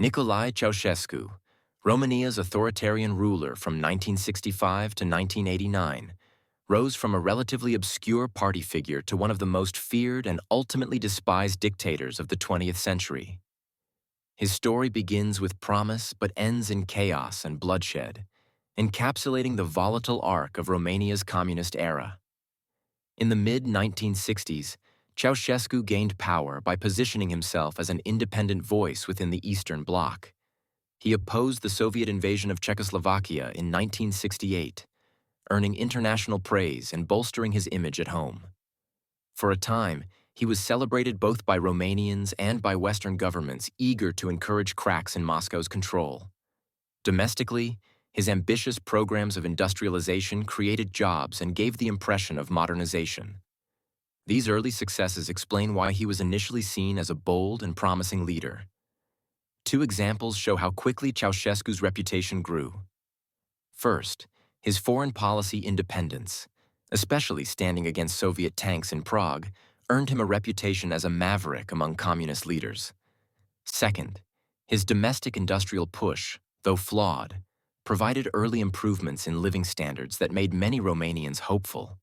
Nicolae Ceaușescu, Romania's authoritarian ruler from 1965 to 1989, rose from a relatively obscure party figure to one of the most feared and ultimately despised dictators of the 20th century. His story begins with promise but ends in chaos and bloodshed, encapsulating the volatile arc of Romania's communist era. In the mid-1960s, Ceaușescu gained power by positioning himself as an independent voice within the Eastern Bloc. He opposed the Soviet invasion of Czechoslovakia in 1968, earning international praise and bolstering his image at home. For a time, he was celebrated both by Romanians and by Western governments eager to encourage cracks in Moscow's control. Domestically, his ambitious programs of industrialization created jobs and gave the impression of modernization. These early successes explain why he was initially seen as a bold and promising leader. Two examples show how quickly Ceaușescu's reputation grew. First, his foreign policy independence, especially standing against Soviet tanks in Prague, earned him a reputation as a maverick among communist leaders. Second, his domestic industrial push, though flawed, provided early improvements in living standards that made many Romanians hopeful.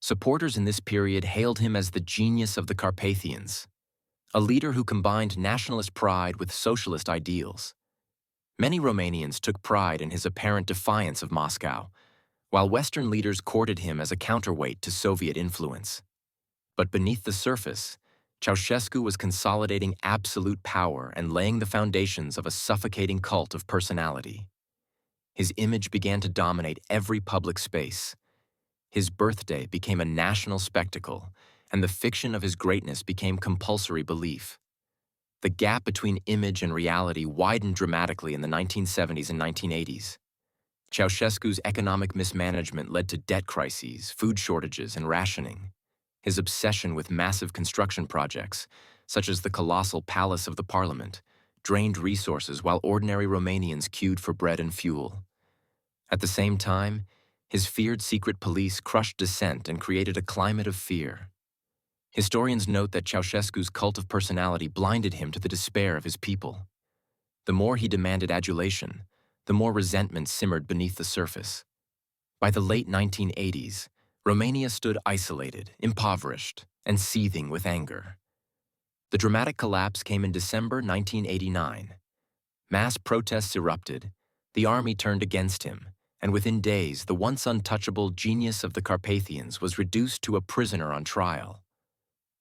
Supporters in this period hailed him as the genius of the Carpathians, a leader who combined nationalist pride with socialist ideals. Many Romanians took pride in his apparent defiance of Moscow, while Western leaders courted him as a counterweight to Soviet influence. But beneath the surface, Ceaușescu was consolidating absolute power and laying the foundations of a suffocating cult of personality. His image began to dominate every public space. His birthday became a national spectacle, and the fiction of his greatness became compulsory belief. The gap between image and reality widened dramatically in the 1970s and 1980s. Ceaușescu's economic mismanagement led to debt crises, food shortages, and rationing. His obsession with massive construction projects, such as the colossal Palace of the Parliament, drained resources while ordinary Romanians queued for bread and fuel. At the same time, his feared secret police crushed dissent and created a climate of fear. Historians note that Ceaușescu's cult of personality blinded him to the despair of his people. The more he demanded adulation, the more resentment simmered beneath the surface. By the late 1980s, Romania stood isolated, impoverished, and seething with anger. The dramatic collapse came in December 1989. Mass protests erupted, the army turned against him, and within days, the once untouchable genius of the Carpathians was reduced to a prisoner on trial.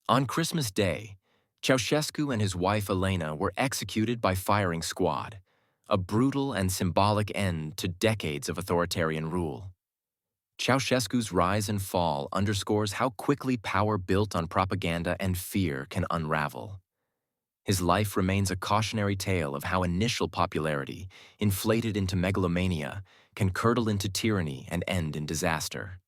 On Christmas Day, Ceaușescu and his wife Elena were executed by firing squad, a brutal and symbolic end to decades of authoritarian rule. Ceaușescu's rise and fall underscores how quickly power built on propaganda and fear can unravel. His life remains a cautionary tale of how initial popularity, inflated into megalomania, can curdle into tyranny and end in disaster.